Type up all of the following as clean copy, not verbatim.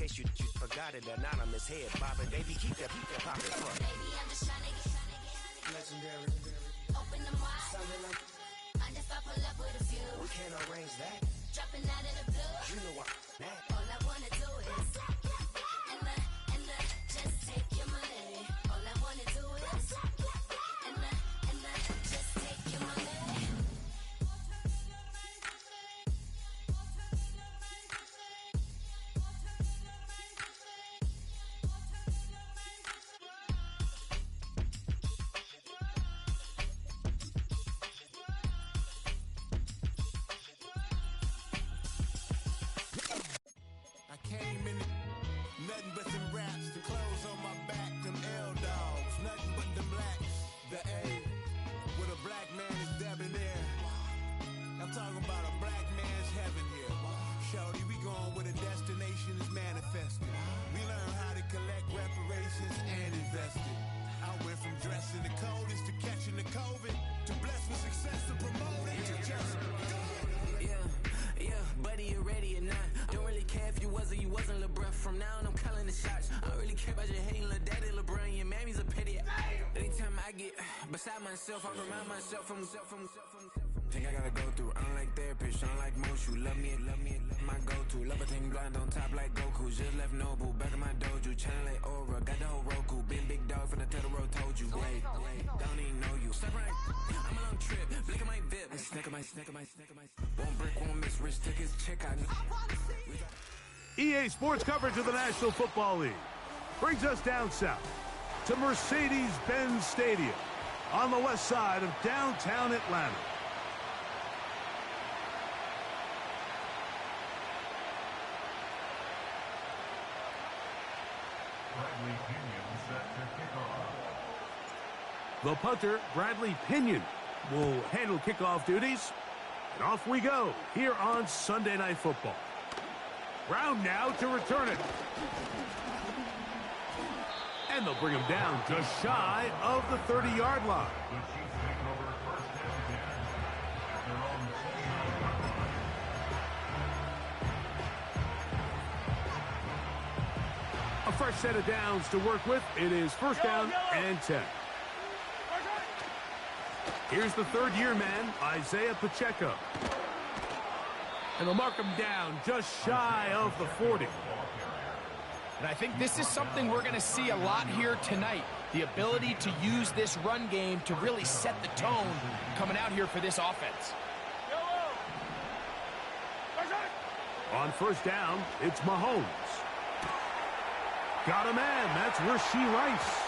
case you forgot it, anonymous head bobbing. Baby, keep that poppin'. Baby, I'm just tryna get Legendary. Open them wide. Something like Mind if I pull up with a few? we can't arrange that. Dropping out of the blue. You know what? That. All I wanna do is and just take your money. All I wanna do is and just take your money. I came in nothing but them raps, the clothes on my back, them L-dogs, nothing but them blacks, the A, with a black man is debonair. I'm talking about a black man's heaven here. Shorty, we going where the destination is manifested. We learn how to collect reparations and invest it. I went from dressing the coldest to catching the COVID, to blessed with success to promote it to just go. Yeah, buddy, you ready or not? Don't really care if you was or you wasn't, lil' bruh. From now on, I'm calling the shots. I don't really care about your hating, lil' daddy, LeBron. Your mammy's a pity. Anytime I get beside myself, I remind myself from. Think I gotta go through. I don't like therapists, I don't like most. You love me, my go-to. Love a thing blind on top like Goku. Just left Noble, back in my dojo. Channel like Aura, got the whole Roku. Been big dog from the Totoro, told you. Wait, don't even know you. Stop right, I'm a long trip. Blick of my VIP. Snack of my. One brick, one miss. Rich took his chick out. EA Sports coverage of the National Football League brings us down south to Mercedes-Benz Stadium on the west side of downtown Atlanta. The punter, Bradley Pinion, will handle kickoff duties. And off we go here on Sunday Night Football. Brown now to return it. And they'll bring him down just shy of the 30-yard line. A fresh set of downs to work with. It is first down and 10. Here's the third-year man, Isaiah Pacheco. And they'll mark him down just shy of the 40. And I think this is something we're going to see a lot here tonight. The ability to use this run game to really set the tone coming out here for this offense. On first down, it's Mahomes. Got a man, that's Rashee Rice.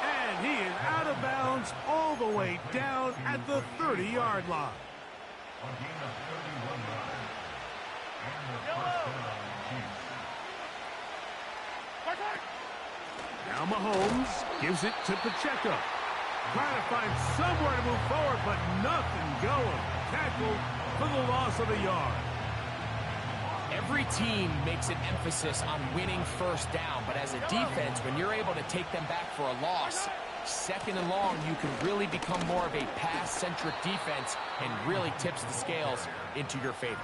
And he is out of bounds all the way down at the 30-yard line. Now Mahomes gives it to Pacheco. Trying to find somewhere to move forward, but nothing going. Tackled for the loss of a yard. Every team makes an emphasis on winning first down, but as a defense, when you're able to take them back for a loss, second and long, you can really become more of a pass-centric defense and really tips the scales into your favor.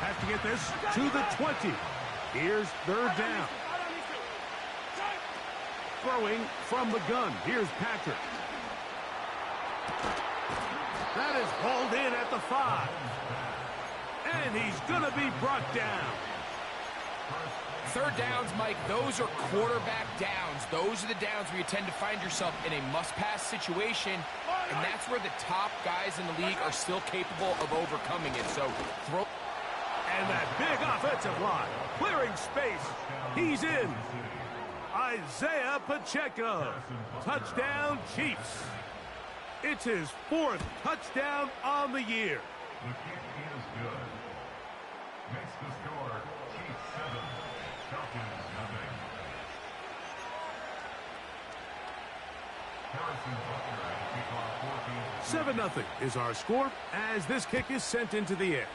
Have to get this to the 20. Here's third down. Throwing from the gun. Here's Patrick. That is hauled in at the 5. And he's going to be brought down. Third downs, Mike, those are quarterback downs. Those are the downs where you tend to find yourself in a must-pass situation, and that's where the top guys in the league are still capable of overcoming it. So throw. And that big offensive line, clearing space. He's in. Isaiah Pacheco. Touchdown, Chiefs. It's his 4th touchdown on the year. The kick is good. Makes the score Chiefs 7, Falcons nothing. Harrison Butler and kickoff 14. 7-0 is our score as this kick is sent into the air.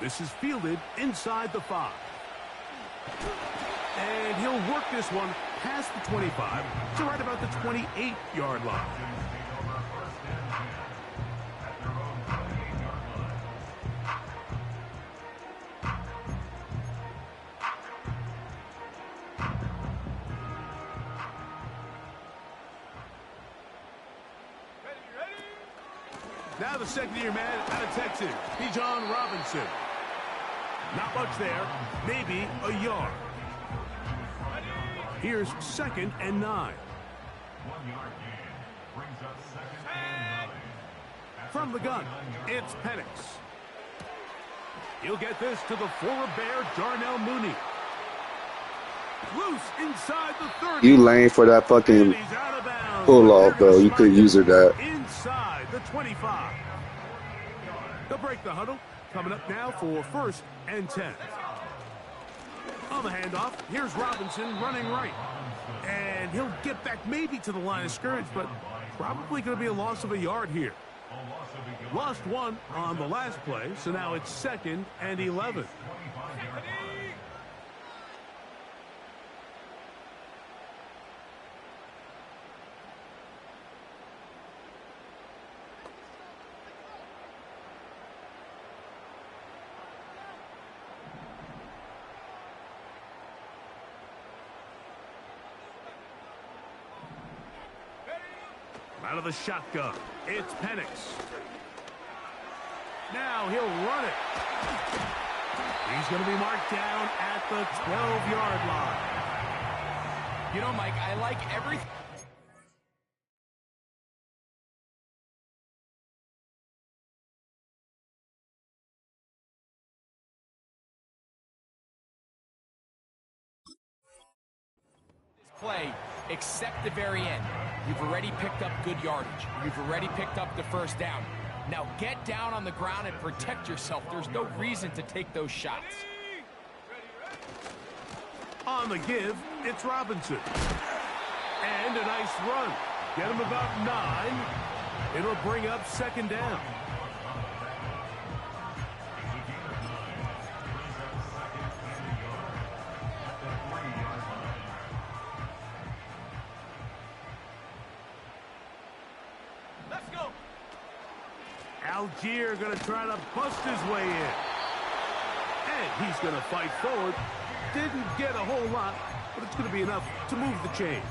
This is fielded inside the 5. And he'll work this one past the 25 to right about the 28-yard line. Now the second-year man out of Texas, Bijan Robinson. Not much there, maybe a yard. Here's 2nd and 9. 1 yard gain brings up 2nd and 9. From the gun, it's Penix. He'll get this to the former Bear, Darnell Mooney. Loose inside the 30. You lame for that fucking And he's out of bounds. pull off, bro. You could use her that. Inside the 25. They'll break the huddle. Coming up now for 1st and 10. On the handoff, here's Robinson running right. And he'll get back maybe to the line of scrimmage, but probably going to be a loss of a yard here. Lost 1 on the last play, so now it's 2nd and 11. Out of the shotgun, it's Penix. Now he'll run it. He's going to be marked down at the 12-yard line. You know, Mike, I like everything. Play, except the very end. You've already picked up good yardage. You've already picked up the first down. Now get down on the ground and protect yourself. There's no reason to take those shots. On the give, it's Robinson. And a nice run. Get him about 9. It'll bring up 2nd down. Algier going to try to bust his way in. And he's going to fight forward. Didn't get a whole lot, but it's going to be enough to move the chains.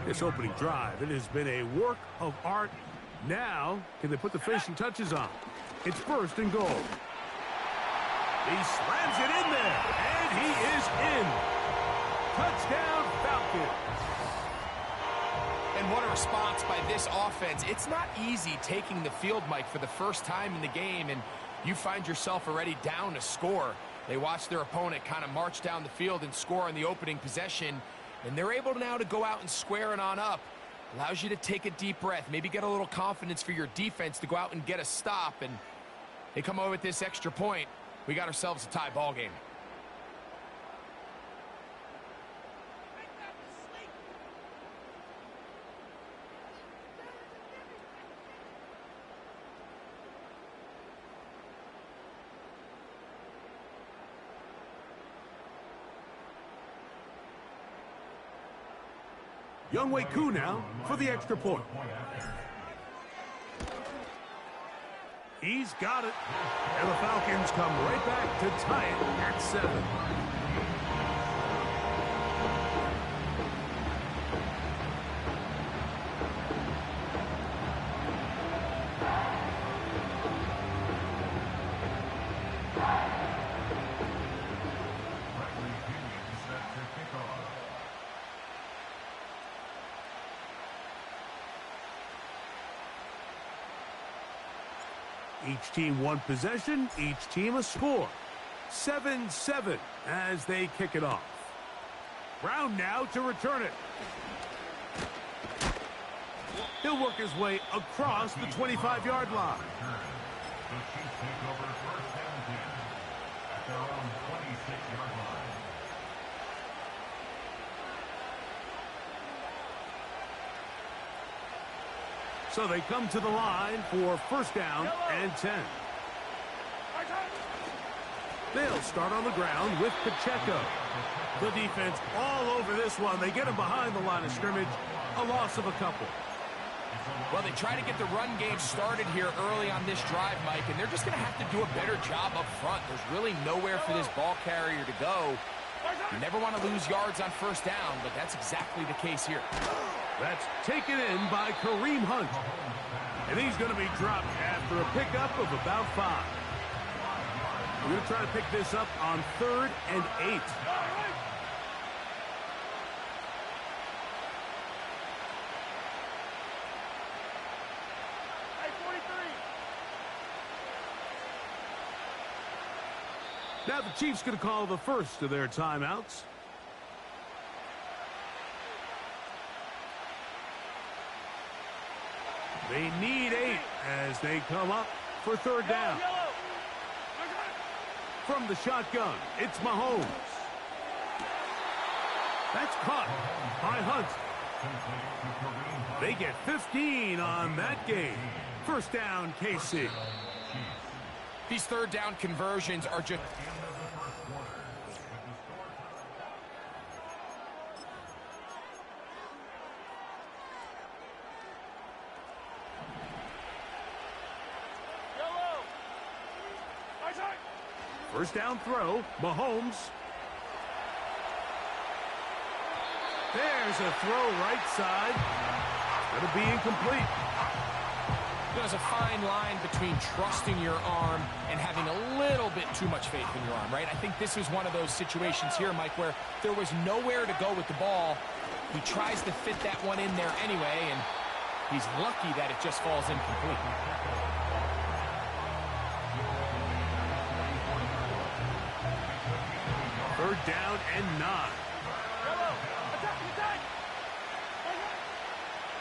This opening drive, it has been a work of art. Now, can they put the finishing touches on? It's 1st and goal. He slams it in there, and he is in. Touchdown, Falcons. And what a response by this offense. It's not easy taking the field, Mike, for the first time in the game, and you find yourself already down to score. They watch their opponent kind of march down the field and score on the opening possession, and they're able now to go out and square it on up. Allows you to take a deep breath, maybe get a little confidence for your defense to go out and get a stop, and they come over with this extra point. We got ourselves a tie ball game. Younghoe Koo now for the extra point. He's got it. And the Falcons come right back to tie it at 7. Each team one possession, each team a score. 7-7 as they kick it off. Brown now to return it. He'll work his way across the 25-yard line. The Chiefs take over 1st and 10 at their own 26-yard line. So they come to the line for 1st down and 10. They'll start on the ground with Pacheco. The defense all over this one. They get him behind the line of scrimmage. A loss of a couple. Well, they try to get the run game started here early on this drive, Mike, and they're just going to have to do a better job up front. There's really nowhere for this ball carrier to go. You never want to lose yards on first down, but that's exactly the case here. That's taken in by Kareem Hunt. And he's going to be dropped after a pickup of about 5. We're going to try to pick this up on 3rd and 8. Now the Chiefs going to call the first of their timeouts. They need 8 as they come up for 3rd down. From the shotgun, it's Mahomes. That's caught by Hunt. They get 15 on that game. 1st down, KC. These 3rd down conversions are just... First down throw, Mahomes. There's a throw right side. It's going to be incomplete. There's a fine line between trusting your arm and having a little bit too much faith in your arm, right? I think this is one of those situations here, Mike, where there was nowhere to go with the ball. He tries to fit that one in there anyway, and he's lucky that it just falls incomplete. Third down and 9.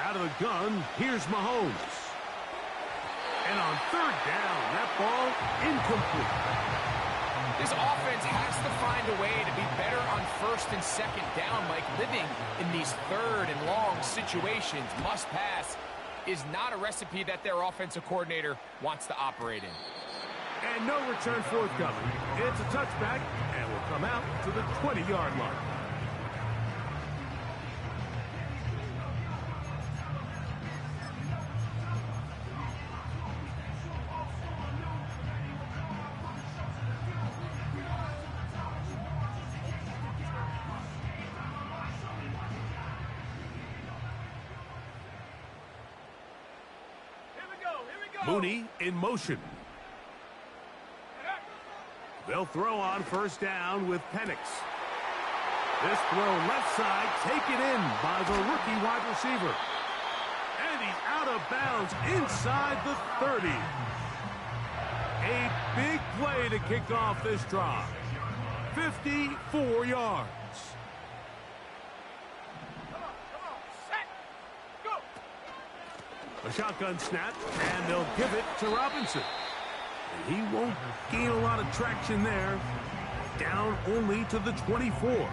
Out of the gun, here's Mahomes. And on 3rd down, that ball incomplete. This offense has to find a way to be better on 1st and 2nd down, Mike. Living in these 3rd and long situations, must pass, is not a recipe that their offensive coordinator wants to operate in. And no return forthcoming. It's a touchback, and will come out to the 20-yard line. Mooney in motion. They'll throw on 1st down with Penix. This throw left side taken in by the rookie wide receiver. And he's out of bounds inside the 30. A big play to kick off this drive. 54 yards. A shotgun snap, and they'll give it to Robinson. And he won't gain a lot of traction there. Down only to the 24.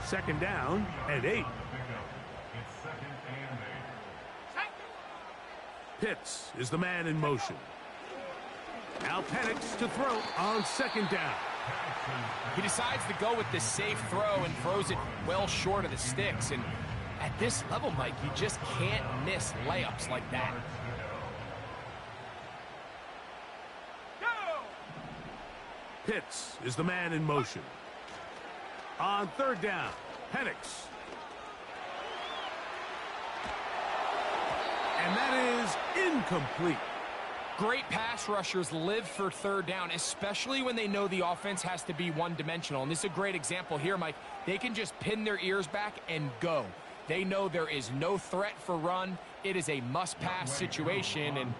2nd down and 8. Pitts is the man in motion. Now Penix to throw on 2nd down. He decides to go with the safe throw and throws it well short of the sticks. And at this level, Mike, you just can't miss layups like that. Pitts is the man in motion. On 3rd down, Penix. And that is incomplete. Great pass rushers live for 3rd down, especially when they know the offense has to be one-dimensional. And this is a great example here, Mike. They can just pin their ears back and go. They know there is no threat for run. It is a must-pass situation, and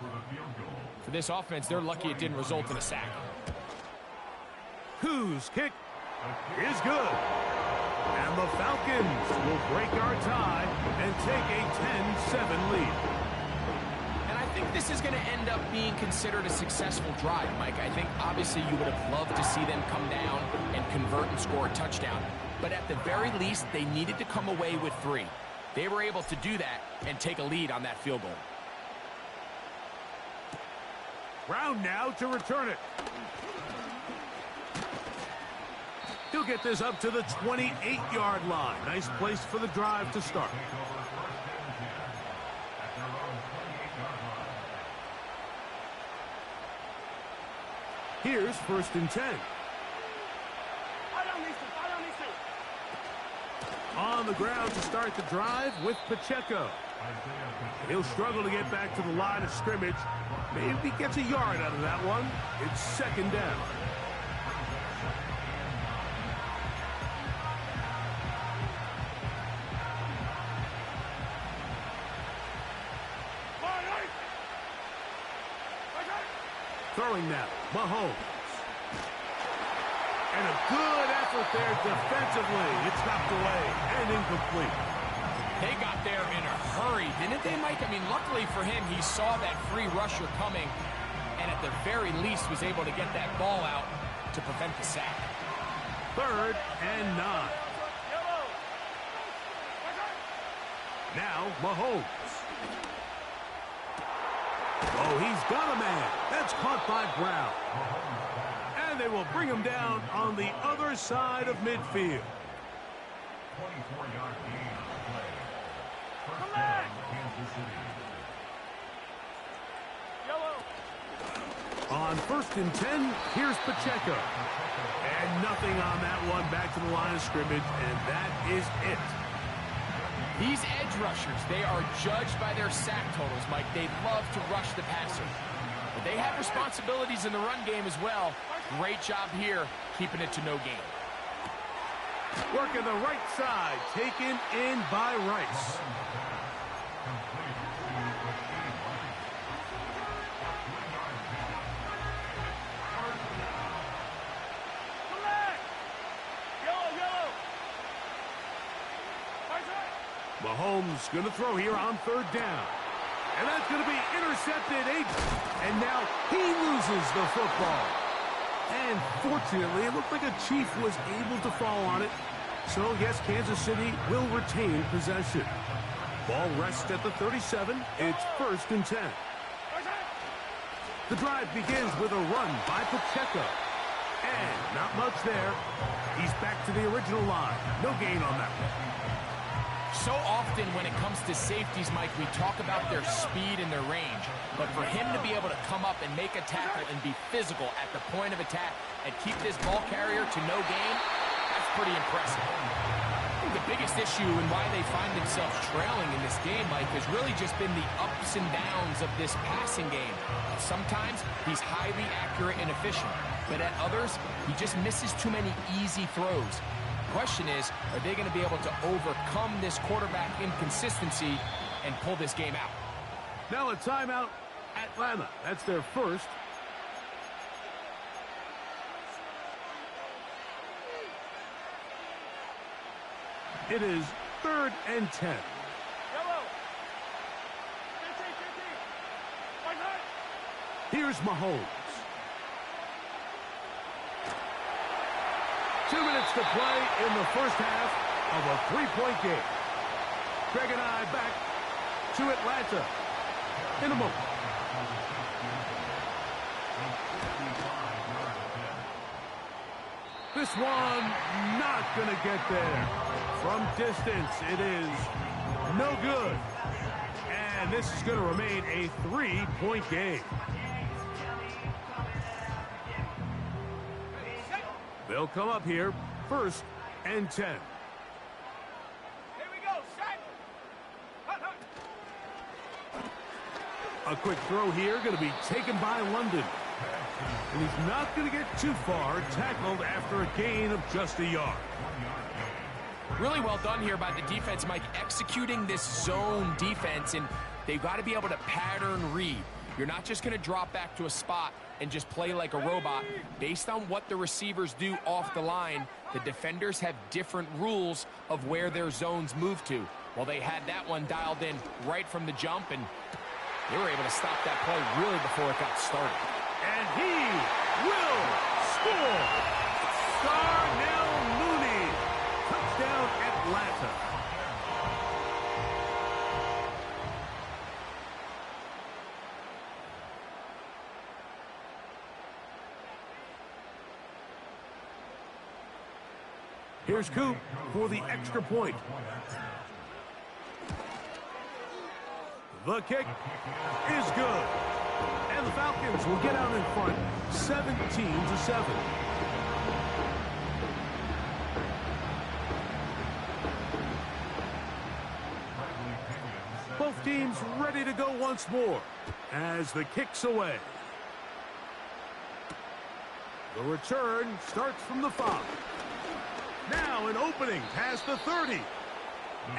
for this offense, they're lucky it didn't result in a sack. Whose kick is good. And the Falcons will break our tie and take a 10-7 lead. And I think this is going to end up being considered a successful drive, Mike. I think obviously you would have loved to see them come down and convert and score a touchdown. But at the very least, they needed to come away with 3. They were able to do that and take a lead on that field goal. Brown now to return it. He'll get this up to the 28-yard line. Nice place for the drive to start. Here's 1st and 10. On the ground to start the drive with Pacheco. He'll struggle to get back to the line of scrimmage. Maybe gets a yard out of that one. It's second down. Throwing now, Mahomes. And a good effort there defensively. It's knocked away and incomplete. They got there in a hurry, didn't they, Mike? I mean, luckily for him, he saw that free rusher coming and at the very least was able to get that ball out to prevent the sack. 3rd and 9. Now, Mahomes. Oh, he's got a man. That's caught by Brown. And they will bring him down on the other side of midfield. 24-yard gain on the play. First down, Kansas City. On 1st and 10, here's Pacheco. And nothing on that one. Back to the line of scrimmage, and that is it. These edge rushers, they are judged by their sack totals, Mike. They love to rush the passer. But they have responsibilities in the run game as well. Great job here, keeping it to no gain. Working the right side, taken in by Rice. Mahomes going to throw here on 3rd down. And that's going to be intercepted. And now he loses the football. And fortunately, it looked like a Chief was able to fall on it. So, yes, Kansas City will retain possession. Ball rests at the 37. It's 1st and 10. The drive begins with a run by Pacheco. And not much there. He's back to the original line. No gain on that one. So often when it comes to safeties, Mike, we talk about their speed and their range. But for him to be able to come up and make a tackle and be physical at the point of attack and keep this ball carrier to no gain, that's pretty impressive. I think the biggest issue and why they find themselves trailing in this game, Mike, has really just been the ups and downs of this passing game. Sometimes he's highly accurate and efficient, but at others, he just misses too many easy throws. Question is, are they going to be able to overcome this quarterback inconsistency and pull this game out? Now a timeout, Atlanta. That's their first. It is 3rd and 10. Here's Mahomes. 2 minutes to play in the first half of a 3-point game. Greg and I back to Atlanta in a moment. This one not going to get there. From distance, it is no good. And this is going to remain a 3-point game. They'll come up here, 1st and 10. Here we go, set. A quick throw here, going to be taken by London. And he's not going to get too far, tackled after a gain of just a yard. Really well done here by the defense, Mike, executing this zone defense, and they've got to be able to pattern read. You're not just going to drop back to a spot and just play like a robot. Based on what the receivers do off the line, the defenders have different rules of where their zones move to. Well, they had that one dialed in right from the jump, and they were able to stop that play really before it got started. And he will score. Darnell Mooney. Touchdown, Atlanta. Here's Coop for the extra point. The kick is good. And the Falcons will get out in front, 17-7. Both teams ready to go once more as the kick's away. The return starts from the 5. Now an opening past the 30.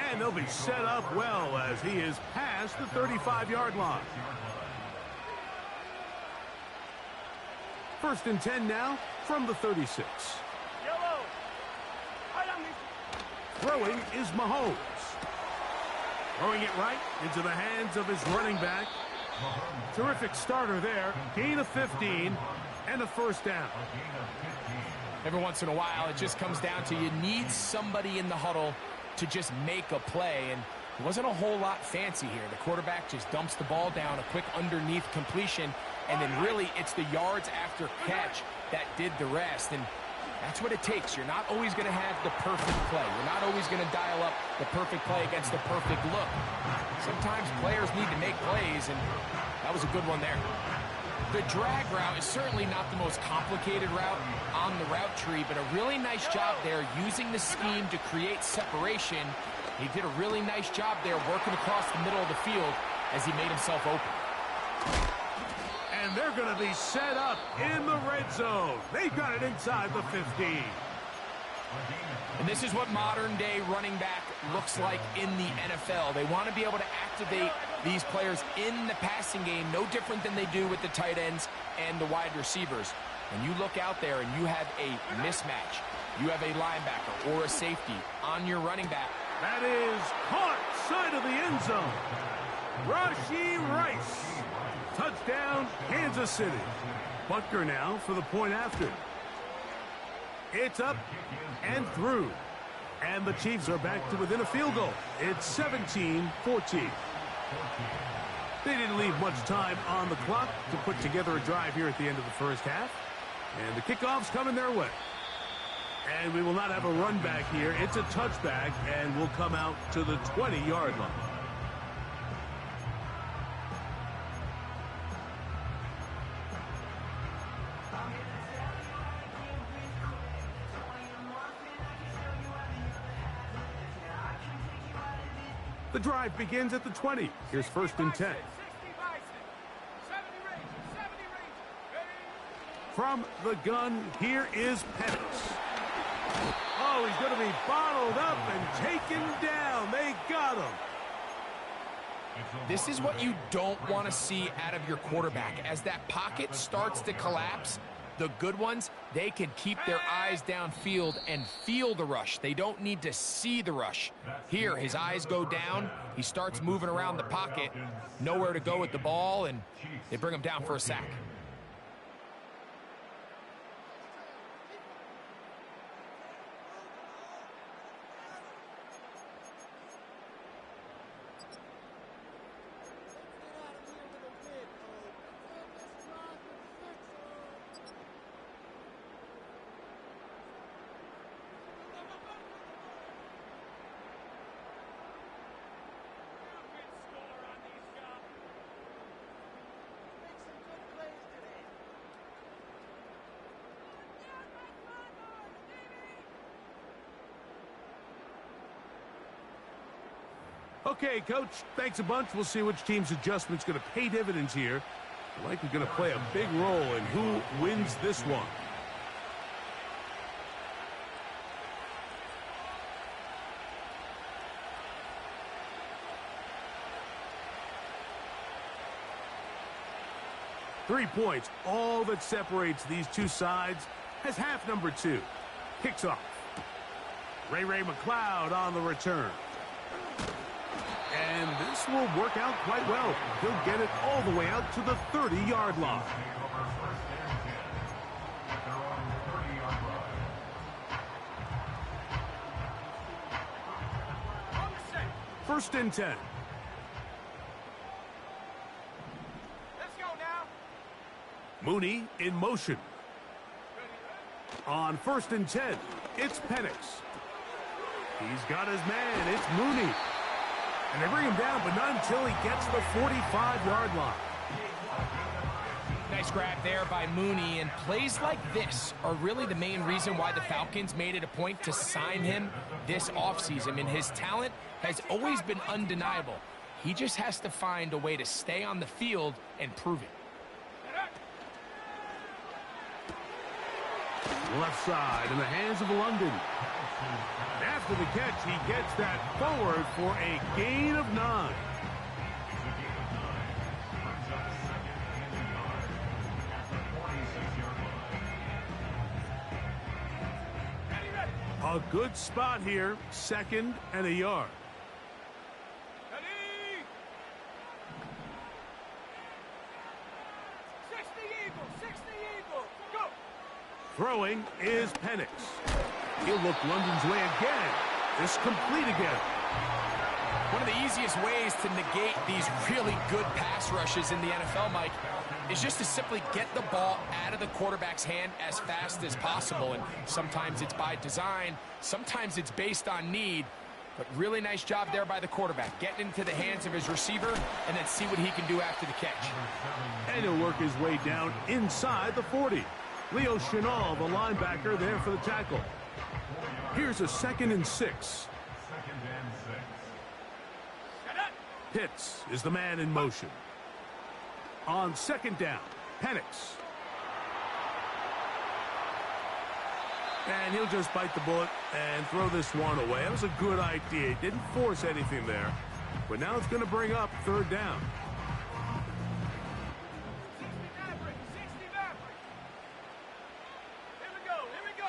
And they'll be set up well as he is past the 35-yard line. 1st and 10 now from the 36. Throwing is Mahomes. Throwing it right into the hands of his running back. Terrific starter there. Gain of 15 and a 1st down. Every once in a while, it just comes down to you need somebody in the huddle to just make a play, and it wasn't a whole lot fancy here. The quarterback just dumps the ball down, a quick underneath completion, and then really it's the yards after catch that did the rest, and that's what it takes. You're not always going to have the perfect play. You're not always going to dial up the perfect play against the perfect look. Sometimes players need to make plays, and that was a good one there. The drag route is certainly not the most complicated route on the route tree, but a really nice job there using the scheme to create separation. He did a really nice job there working across the middle of the field as he made himself open. And they're going to be set up in the red zone. They've got it inside the 15. And this is what modern-day running back looks like in the NFL. They want to be able to activate these players in the passing game, no different than they do with the tight ends and the wide receivers. When you look out there and you have a mismatch, you have a linebacker or a safety on your running back. That is caught side of the end zone. Rashee Rice. Touchdown, Kansas City. Butker now for the point after. It's up and through. And the Chiefs are back to within a field goal. It's 17-14. They didn't leave much time on the clock to put together a drive here at the end of the first half. And the kickoff's coming their way. And we will not have a run back here. It's a touchback and will come out to the 20-yard line. The drive begins at the 20. Here's 1st and 10. From the gun, here is Penix. Oh, he's going to be bottled up and taken down. They got him. This is what you don't want to see out of your quarterback. As that pocket starts to collapse, the good ones, they can keep their eyes downfield and feel the rush. They don't need to see the rush. Here, his eyes go down. He starts moving around the pocket. Nowhere to go with the ball, and they bring him down for a sack. Okay, Coach, thanks a bunch. We'll see which team's adjustment's going to pay dividends here. Likely going to play a big role in who wins this one. Three points, all that separates these two sides, as half number 2 kicks off. Ray McLeod on the return. And this will work out quite well. He'll get it all the way out to the 30-yard line. First and 10. Let's go now. Mooney in motion. On 1st and 10, it's Penix. He's got his man. It's Mooney. And they bring him down, but not until he gets the 45-yard line. Nice grab there by Mooney, and plays like this are really the main reason why the Falcons made it a point to sign him this offseason. I mean, his talent has always been undeniable. He just has to find a way to stay on the field and prove it. Left side in the hands of London. After the catch, he gets that forward for a gain of 9. A good spot here, 2nd and a yard. Ready? 60 Eagles, go! Throwing is Penix. He'll look London's way again. This complete again. One of the easiest ways to negate these really good pass rushes in the NFL, Mike, is just to simply get the ball out of the quarterback's hand as fast as possible. And sometimes it's by design, sometimes it's based on need. But really nice job there by the quarterback, getting into the hands of his receiver and then see what he can do after the catch. And he'll work his way down inside the 40. Leo Chenal, the linebacker, there for the tackle. Here's a 2nd and 6. Pitts is the man in motion. On 2nd down, Penix. And he'll just bite the bullet and throw this one away. That was a good idea. He didn't force anything there. But now it's going to bring up 3rd down.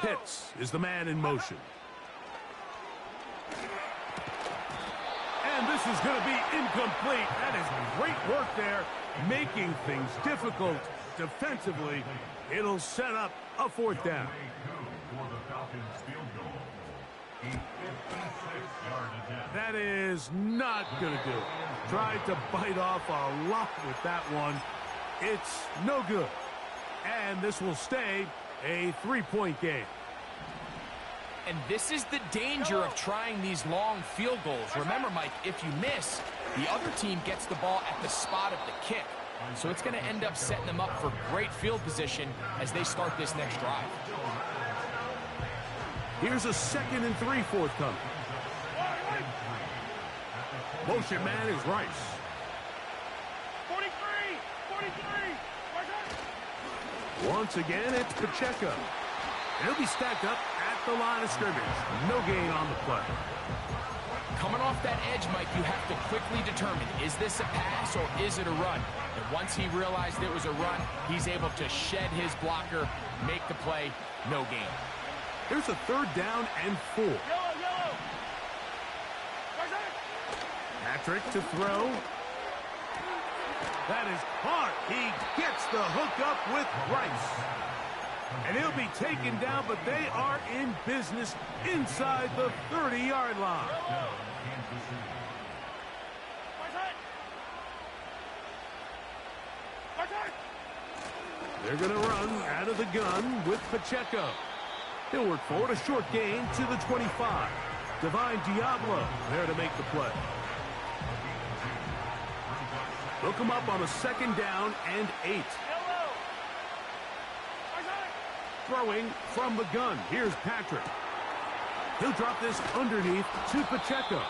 Pitts is the man in motion. And this is going to be incomplete. That is great work there, making things difficult defensively. It'll set up a 4th down. That is not going to do it. Tried to bite off a lot with that one. It's no good. And this will stay a 3-point game. And this is the danger of trying these long field goals. Remember, Mike, if you miss, the other team gets the ball at the spot of the kick. So it's going to end up setting them up for great field position as they start this next drive. Here's a 2nd and 3 forthcoming. Motion man is Rice. 43! Once again, it's Pacheco. He'll be stacked up at the line of scrimmage. No gain on the play. Coming off that edge, Mike, you have to quickly determine, is this a pass or is it a run? And once he realized it was a run, he's able to shed his blocker, make the play, no gain. Here's a 3rd down and 4. Yellow! Patrick to throw. That is hard. He gets the hookup with Rice. And he'll be taken down, but they are in business inside the 30-yard line. They're going to run out of the gun with Pacheco. He'll work forward, a short gain to the 25. Divine Diablo there to make the play. They'll come up on a 2nd down and 8. Throwing from the gun. Here's Patrick. He'll drop this underneath to Pacheco.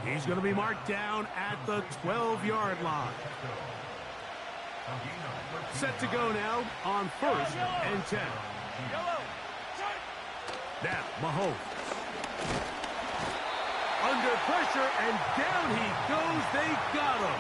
He's going to be marked down at the 12-yard line. Set to go now on 1st and 10. Now, Mahomes. Under pressure, and down he goes. They got him.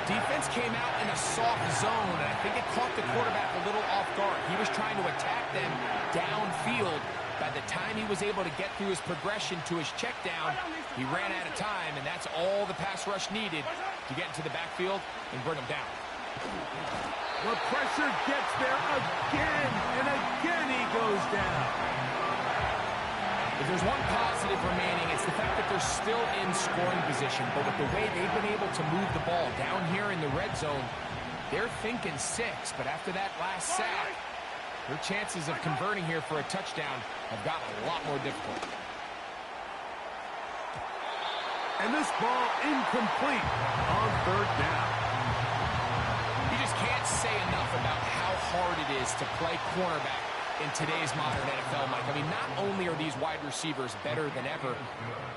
Defense came out in a soft zone, and I think it caught the quarterback a little off guard. He was trying to attack them downfield. By the time he was able to get through his progression to his check down, he ran out of time, and that's all the pass rush needed to get into the backfield and bring him down. The pressure gets there again, and again he goes down. If there's one positive remaining, it's the fact that they're still in scoring position. But with the way they've been able to move the ball down here in the red zone, they're thinking 6. But after that last sack, their chances of converting here for a touchdown have gotten a lot more difficult. And this ball incomplete on 3rd down. You just can't say enough about how hard it is to play cornerback in today's modern NFL, Mike. I mean, not only are these wide receivers better than ever,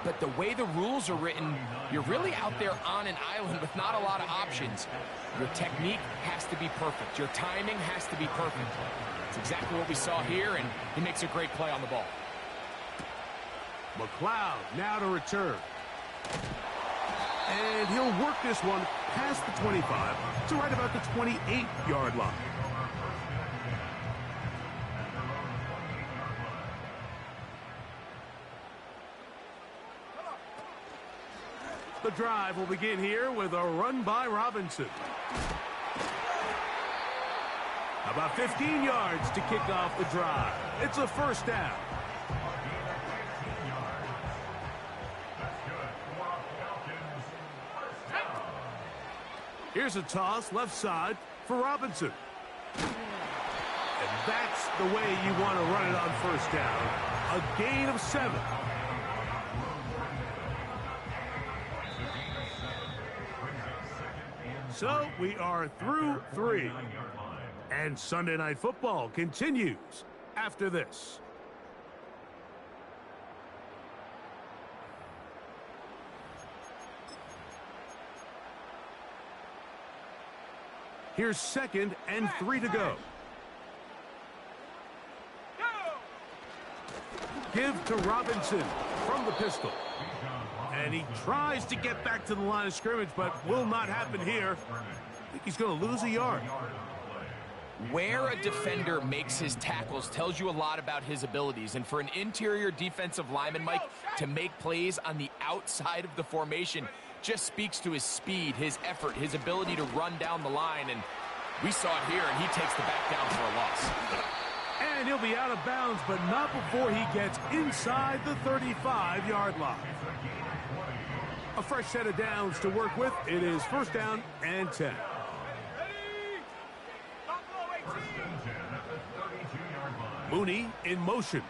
but the way the rules are written, you're really out there on an island with not a lot of options. Your technique has to be perfect. Your timing has to be perfect. It's exactly what we saw here, and he makes a great play on the ball. McLeod now to return. And he'll work this one past the 25 to right about the 28-yard line. The drive will begin here with a run by Robinson. About 15 yards to kick off the drive. It's a first down. Here's a toss left side for Robinson. And that's the way you want to run it on first down. A gain of 7. So we are through 3. And Sunday Night Football continues after this. Here's 2nd and 3 to go. Give to Robinson from the pistol. And he tries to get back to the line of scrimmage, but will not happen here. I think he's going to lose a yard. Where a defender makes his tackles tells you a lot about his abilities. And for an interior defensive lineman, Mike, to make plays on the outside of the formation just speaks to his speed, his effort, his ability to run down the line. And we saw it here, and he takes the back down for a loss. And he'll be out of bounds, but not before he gets inside the 35-yard line. A fresh set of downs to work with. It is first down and 10. Mooney in motion.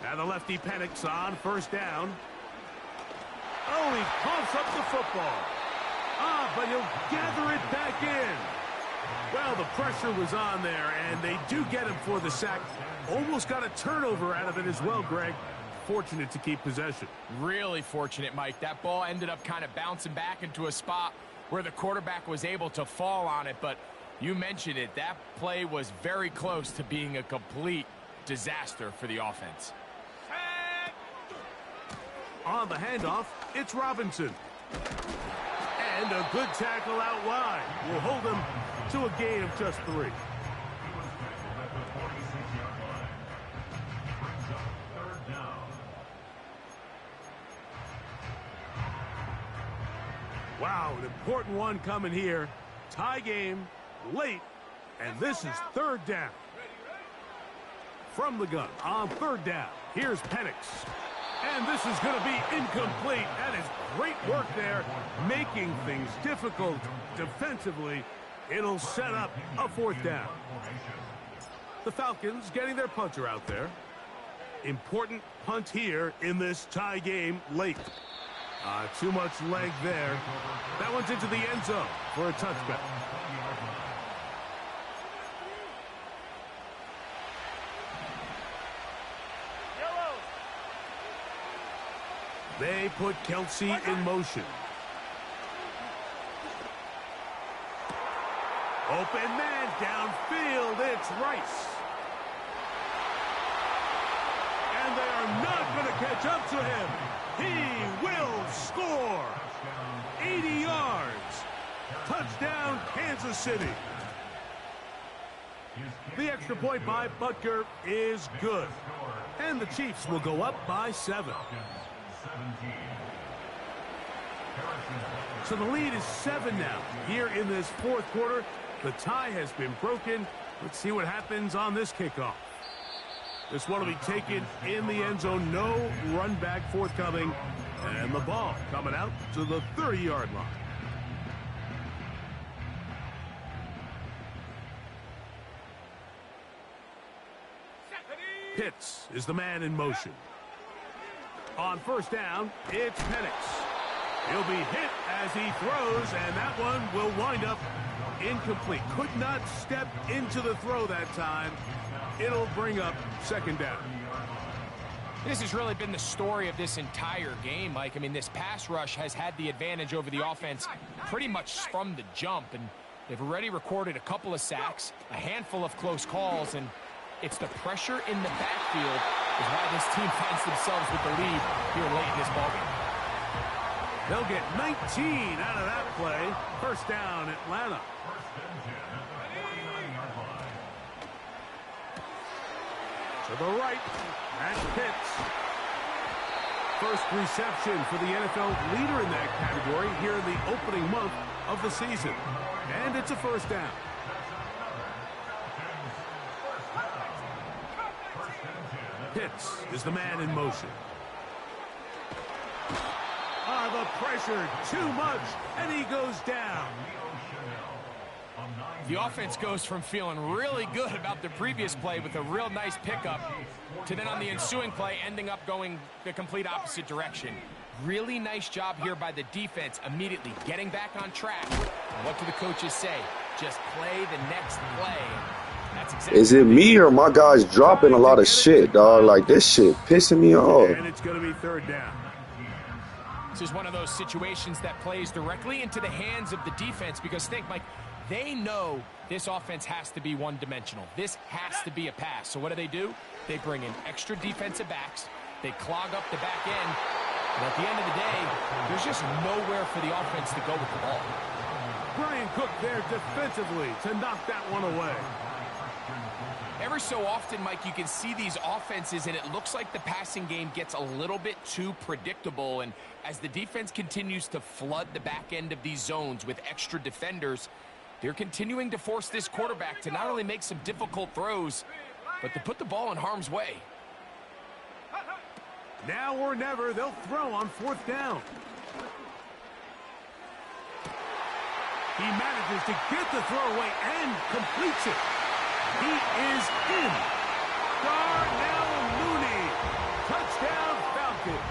Now the lefty panics on first down. Oh, he pumps up the football. But he'll gather it back in. Well, the pressure was on there, and they do get him for the sack. Almost got a turnover out of it as well, Greg. Fortunate to keep possession. Really fortunate, Mike. That ball ended up kind of bouncing back into a spot where the quarterback was able to fall on it, but you mentioned it. That play was very close to being a complete disaster for the offense. On the handoff, it's Robinson. And a good tackle out wide will hold him to a gain of just 3. Wow, an important one coming here. Tie game, late, and this is 3rd down. From the gun on 3rd down, here's Penix. And this is going to be incomplete. That is great work there, making things difficult defensively. It'll set up a 4th down. The Falcons getting their punter out there. Important punt here in this tie game late. Too much leg there. That one's into the end zone for a touchback. They put Kelsey in motion. Open man downfield. It's Rice. And they are not going to catch up to him. He will score. 80 yards. Touchdown, Kansas City. The extra point by Butker is good. And the Chiefs will go up by 7. So the lead is 7 now. Here in this 4th quarter, the tie has been broken. Let's see what happens on this kickoff. This one will be taken in the end zone. No run back forthcoming. And the ball coming out to the 30-yard line. Pitts is the man in motion. On first down, it's Penix. He'll be hit as he throws, and that one will wind up incomplete. Could not step into the throw that time. It'll bring up second down. This has really been the story of this entire game, Mike. I mean, this pass rush has had the advantage over the offense pretty much from the jump, and they've already recorded a couple of sacks, a handful of close calls, and it's the pressure in the backfield is why this team finds themselves with the lead here late in this ballgame. They'll get 19 out of that play. First down, Atlanta. To the right, and Pitts. First reception for the NFL leader in that category here in the opening month of the season. And it's a first down. Pitts is the man in motion. The pressure, too much, and he goes down. The offense goes from feeling really good about the previous play with a real nice pickup to then on the ensuing play ending up going the complete opposite direction. Really nice job here by the defense immediately getting back on track. And what do the coaches say? Just play the next play. That's exactly. Is it me or my guys dropping a lot of shit, dog? Like, this shit pissing me off. And it's going to be third down. This is one of those situations that plays directly into the hands of the defense because think, Mike, they know this offense has to be one-dimensional. This has to be a pass. So what do? They bring in extra defensive backs. They clog up the back end. And at the end of the day, there's just nowhere for the offense to go with the ball. Brian Cook there defensively to knock that one away. Every so often, Mike, you can see these offenses, and it looks like the passing game gets a little bit too predictable. And as the defense continues to flood the back end of these zones with extra defenders, they're continuing to force this quarterback to not only make some difficult throws, but to put the ball in harm's way. Now or never, they'll throw on fourth down. He manages to get the throw away and completes it. He is in. Darnell Mooney. Touchdown, Falcons.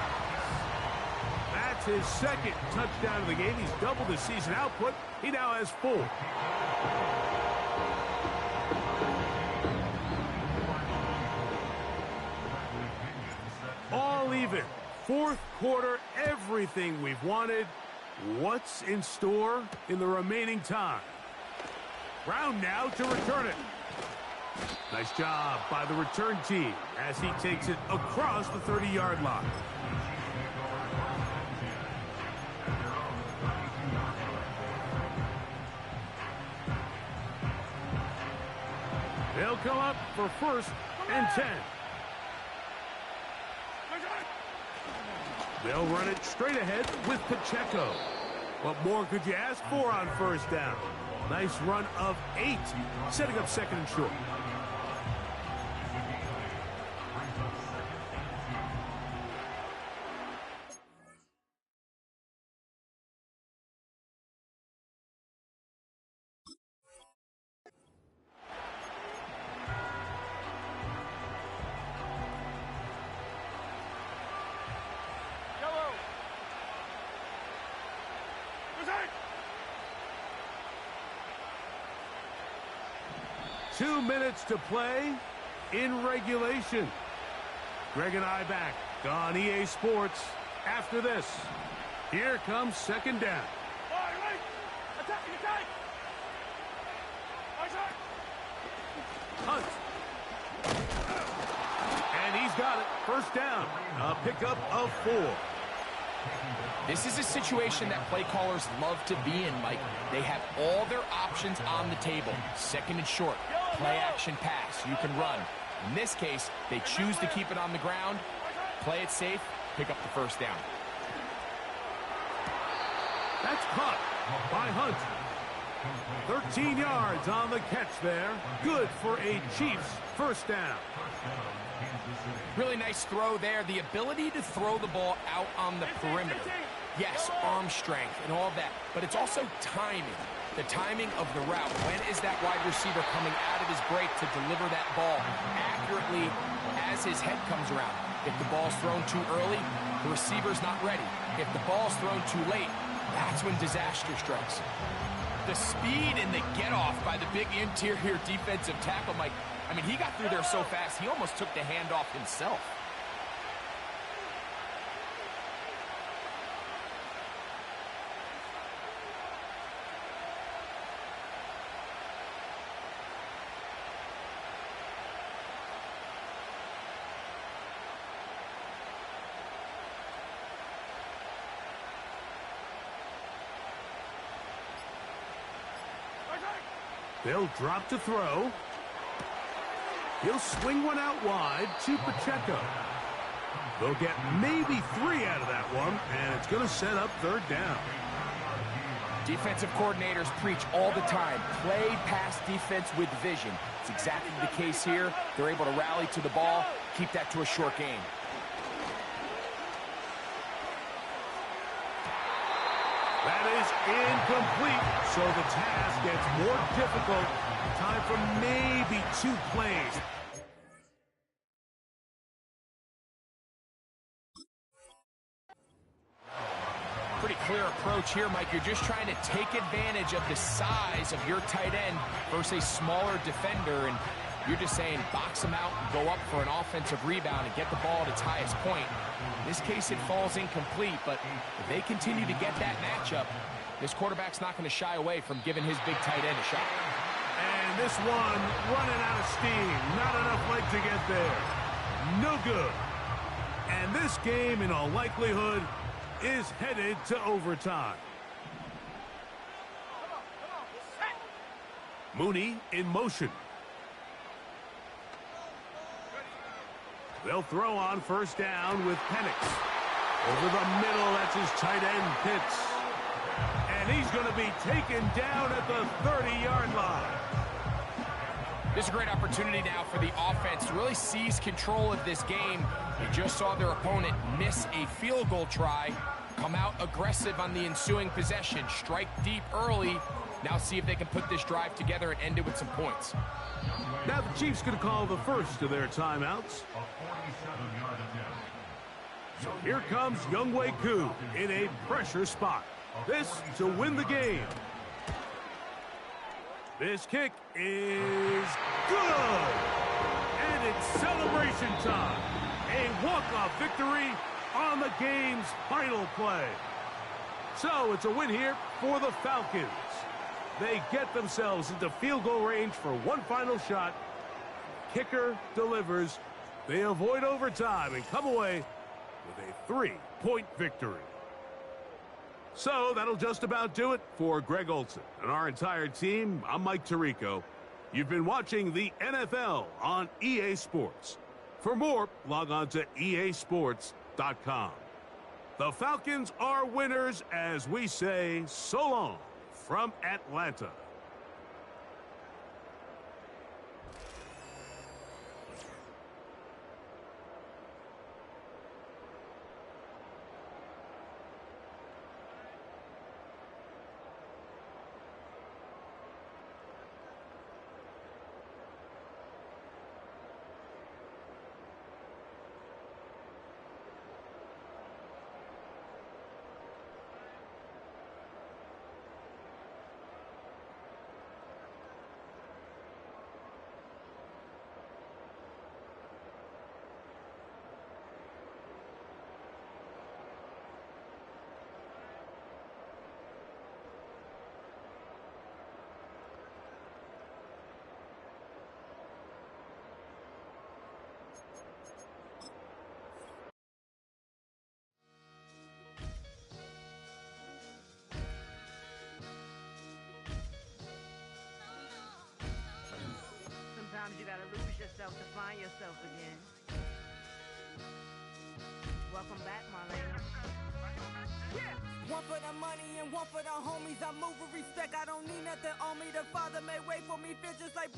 That's his second touchdown of the game. He's doubled his season output. He now has 4. All even. Fourth quarter, everything we've wanted. What's in store in the remaining time? Brown now to return it. Nice job by the return team as he takes it across the 30-yard line. They'll come up for first and 10. They'll run it straight ahead with Pacheco. What more could you ask for on first down? Nice run of 8, setting up second and short. Yellow. 2 minutes to play in regulation. Greg and I back on EA Sports after this. Here comes second down. Hunt. And he's got it. First down. A pickup of 4. This is a situation that play callers love to be in, Mike. They have all their options on the table. Second and short, play action pass. You can run. In this case, they choose to keep it on the ground, play it safe, pick up the first down. That's caught by Hunt. 13 yards on the catch there. Good for a Chiefs first down. Really nice throw there. The ability to throw the ball out on the perimeter. Yes, arm strength and all that, but it's also timing. The timing of the route. When is that wide receiver coming out of his break to deliver that ball accurately as his head comes around? If the ball's thrown too early, The receiver's not ready. If the ball's thrown too late, that's when disaster strikes. The speed and the get-off by the big interior defensive tackle, Mike. I mean, he got through there so fast, he almost took the handoff himself. They'll drop to throw. He'll swing one out wide to Pacheco. They'll get maybe 3 out of that one, and it's going to set up third down. Defensive coordinators preach all the time, play pass defense with vision. It's exactly the case here. They're able to rally to the ball, keep that to a short game. That is incomplete, so the task gets more difficult. Time for maybe 2 plays. Pretty clear approach here, Mike. You're just trying to take advantage of the size of your tight end versus a smaller defender, and you're just saying box him out and go up for an offensive rebound and get the ball at its highest point. In this case, it falls incomplete, but if they continue to get that matchup, this quarterback's not going to shy away from giving his big tight end a shot. And this one running out of steam. Not enough leg to get there. No good. And this game, in all likelihood, is headed to overtime. Mooney in motion. They'll throw on first down with Penix. Over the middle, that's his tight end, Pitts. And he's going to be taken down at the 30-yard line. This is a great opportunity now for the offense to really seize control of this game. They just saw their opponent miss a field goal try, come out aggressive on the ensuing possession, strike deep early. Now see if they can put this drive together and end it with some points. Now the Chiefs going to call the first of their timeouts. So here comes Younghoe Koo in a pressure spot. This to win the game. This kick is good. And it's celebration time. A walk-off victory on the game's final play. So it's a win here for the Falcons. They get themselves into field goal range for one final shot. Kicker delivers. They avoid overtime and come away with a 3-point victory. So that'll just about do it for Greg Olson and our entire team. I'm Mike Tirico. You've been watching the NFL on EA Sports. For more, log on to easports.com. The Falcons are winners as we say so long from Atlanta. Sometimes you gotta lose yourself to find yourself again. Welcome back, Marlena. One for the money and one for the homies. I move with respect. I don't need nothing on me. The father may wait for me. Feel just like